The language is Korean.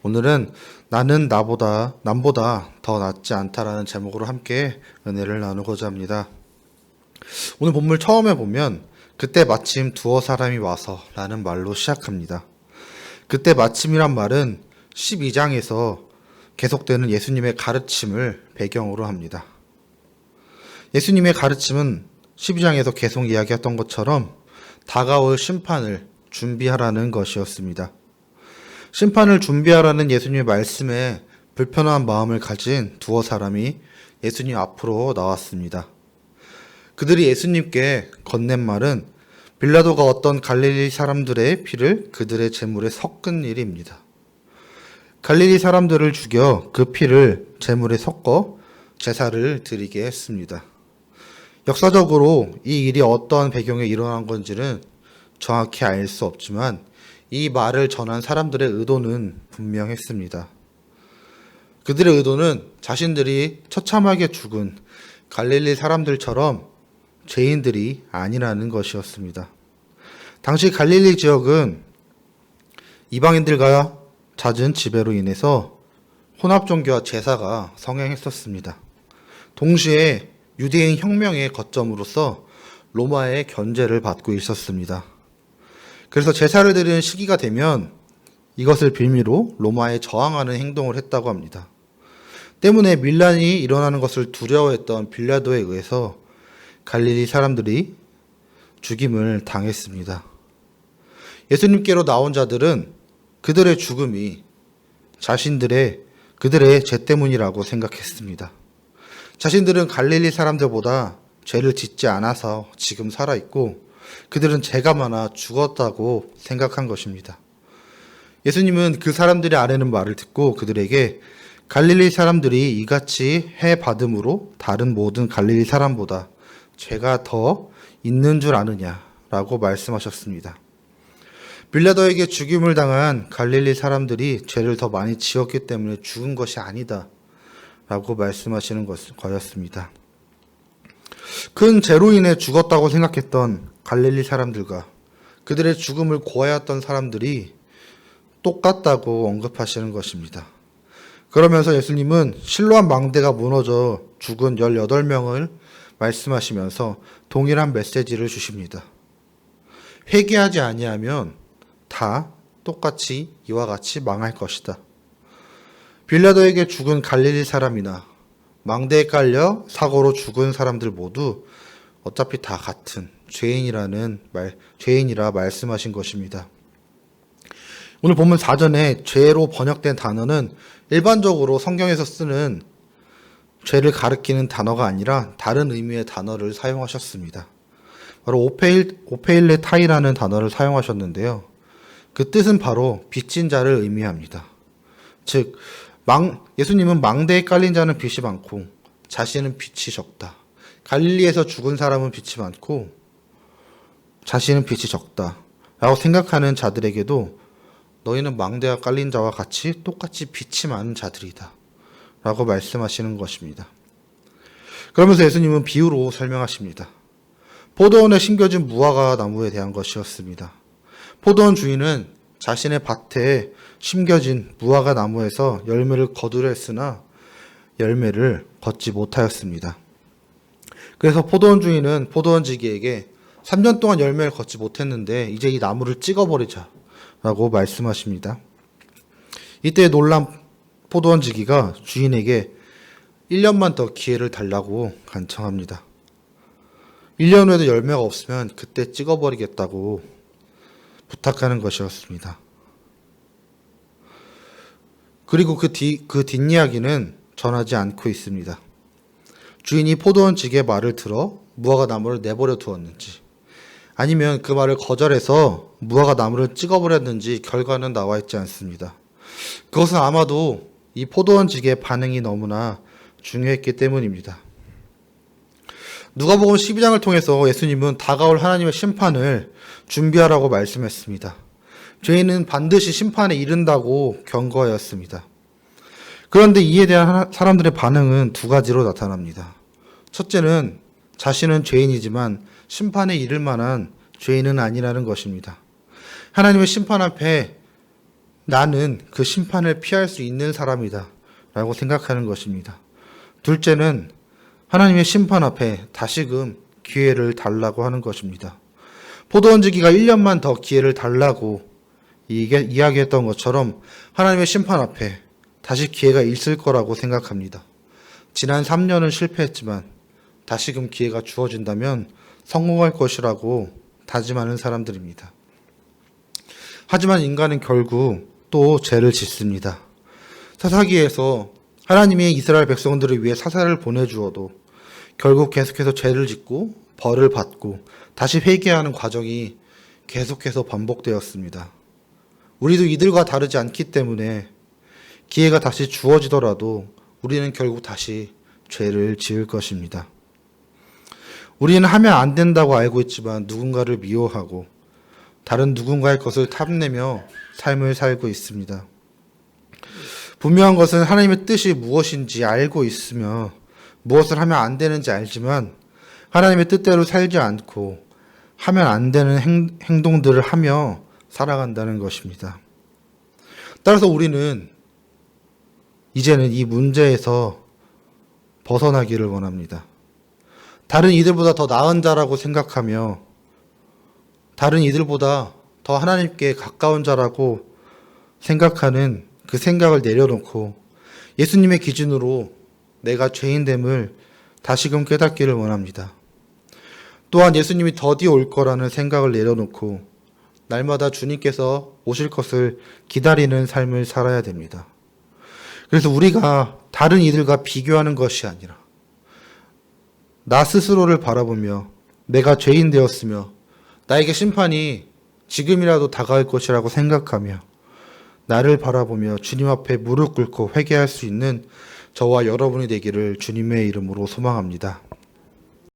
오늘은 나는 남보다 더 낫지 않다라는 제목으로 함께 은혜를 나누고자 합니다. 오늘 본문 처음에 보면 그때 마침 두어 사람이 와서 라는 말로 시작합니다. 그때 마침이란 말은 12장에서 계속되는 예수님의 가르침을 배경으로 합니다. 예수님의 가르침은 12장에서 계속 이야기했던 것처럼 다가올 심판을 준비하라는 것이었습니다. 심판을 준비하라는 예수님의 말씀에 불편한 마음을 가진 두어 사람이 예수님 앞으로 나왔습니다. 그들이 예수님께 건넨 말은 빌라도가 어떤 갈릴리 사람들의 피를 그들의 제물에 섞은 일입니다. 갈릴리 사람들을 죽여 그 피를 제물에 섞어 제사를 드리게 했습니다. 역사적으로 이 일이 어떤 배경에 일어난 건지는 정확히 알 수 없지만 이 말을 전한 사람들의 의도는 분명했습니다. 그들의 의도는 자신들이 처참하게 죽은 갈릴리 사람들처럼 죄인들이 아니라는 것이었습니다. 당시 갈릴리 지역은 이방인들과 잦은 지배로 인해서 혼합종교와 제사가 성행했었습니다. 동시에 유대인 혁명의 거점으로서 로마의 견제를 받고 있었습니다. 그래서 제사를 드리는 시기가 되면 이것을 빌미로 로마에 저항하는 행동을 했다고 합니다. 때문에 밀란이 일어나는 것을 두려워했던 빌라도에 의해서 갈릴리 사람들이 죽임을 당했습니다. 예수님께로 나온 자들은 그들의 죽음이 그들의 죄 때문이라고 생각했습니다. 자신들은 갈릴리 사람들보다 죄를 짓지 않아서 지금 살아있고 그들은 죄가 많아 죽었다고 생각한 것입니다. 예수님은 그 사람들이 아뢰는 말을 듣고 그들에게 갈릴리 사람들이 이같이 해 받음으로 다른 모든 갈릴리 사람보다 죄가 더 있는 줄 아느냐라고 말씀하셨습니다. 빌라도에게 죽임을 당한 갈릴리 사람들이 죄를 더 많이 지었기 때문에 죽은 것이 아니다 라고 말씀하시는 거였습니다. 큰 죄로 인해 죽었다고 생각했던 갈릴리 사람들과 그들의 죽음을 고하였던 사람들이 똑같다고 언급하시는 것입니다. 그러면서 예수님은 실로암 망대가 무너져 죽은 18명을 말씀하시면서 동일한 메시지를 주십니다. 회개하지 아니하면 다 똑같이 이와 같이 망할 것이다. 빌라도에게 죽은 갈릴리 사람이나 망대에 깔려 사고로 죽은 사람들 모두 어차피 다 같은 죄인이라 말씀하신 것입니다. 오늘 본문 4전에 죄로 번역된 단어는 일반적으로 성경에서 쓰는 죄를 가리키는 단어가 아니라 다른 의미의 단어를 사용하셨습니다. 바로 오페일레 타이라는 단어를 사용하셨는데요. 그 뜻은 바로 빚진 자를 의미합니다. 즉, 예수님은 망대에 깔린 자는 빚이 많고 자신은 빚이 적다. 갈릴리에서 죽은 사람은 빚이 많고 자신은 빚이 적다. 라고 생각하는 자들에게도 너희는 망대가 깔린 자와 같이 똑같이 빚이 많은 자들이다. 라고 말씀하시는 것입니다. 그러면서 예수님은 비유로 설명하십니다. 포도원에 심겨진 무화과 나무에 대한 것이었습니다. 포도원 주인은 자신의 밭에 심겨진 무화과 나무에서 열매를 거두려 했으나 열매를 걷지 못하였습니다. 그래서 포도원 주인은 포도원지기에게 3년 동안 열매를 걷지 못했는데 이제 이 나무를 찍어버리자 라고 말씀하십니다. 이때 놀란 포도원지기가 주인에게 1년만 더 기회를 달라고 간청합니다. 1년 후에도 열매가 없으면 그때 찍어버리겠다고 부탁하는 것이었습니다. 그리고 그 뒷이야기는 전하지 않고 있습니다. 주인이 포도원지기의 말을 들어 무화과 나무를 내버려 두었는지 아니면 그 말을 거절해서 무화과 나무를 찍어버렸는지 결과는 나와 있지 않습니다. 그것은 아마도 이 포도원지기의 반응이 너무나 중요했기 때문입니다. 누가복음 12장을 통해서 예수님은 다가올 하나님의 심판을 준비하라고 말씀했습니다. 죄인은 반드시 심판에 이른다고 경고하였습니다. 그런데 이에 대한 사람들의 반응은 두 가지로 나타납니다. 첫째는 자신은 죄인이지만 심판에 이를 만한 죄인은 아니라는 것입니다. 하나님의 심판 앞에 나는 그 심판을 피할 수 있는 사람이다 라고 생각하는 것입니다. 둘째는 하나님의 심판 앞에 다시금 기회를 달라고 하는 것입니다. 포도 얹기가 1년만 더 기회를 달라고 이야기했던 것처럼 하나님의 심판 앞에 다시 기회가 있을 거라고 생각합니다. 지난 3년은 실패했지만 다시금 기회가 주어진다면 성공할 것이라고 다짐하는 사람들입니다. 하지만 인간은 결국 또 죄를 짓습니다. 사사기에서 하나님이 이스라엘 백성들을 위해 사사를 보내주어도 결국 계속해서 죄를 짓고 벌을 받고 다시 회개하는 과정이 계속해서 반복되었습니다. 우리도 이들과 다르지 않기 때문에 기회가 다시 주어지더라도 우리는 결국 다시 죄를 지을 것입니다. 우리는 하면 안 된다고 알고 있지만 누군가를 미워하고 다른 누군가의 것을 탐내며 삶을 살고 있습니다. 분명한 것은 하나님의 뜻이 무엇인지 알고 있으며 무엇을 하면 안 되는지 알지만 하나님의 뜻대로 살지 않고 하면 안 되는 행동들을 하며 살아간다는 것입니다. 따라서 우리는 이제는 이 문제에서 벗어나기를 원합니다. 다른 이들보다 더 나은 자라고 생각하며 다른 이들보다 더 하나님께 가까운 자라고 생각하는 그 생각을 내려놓고 예수님의 기준으로 내가 죄인됨을 다시금 깨닫기를 원합니다. 또한 예수님이 더디 올 거라는 생각을 내려놓고 날마다 주님께서 오실 것을 기다리는 삶을 살아야 됩니다. 그래서 우리가 다른 이들과 비교하는 것이 아니라 나 스스로를 바라보며 내가 죄인 되었으며 나에게 심판이 지금이라도 다가올 것이라고 생각하며 나를 바라보며 주님 앞에 무릎 꿇고 회개할 수 있는 저와 여러분이 되기를 주님의 이름으로 소망합니다.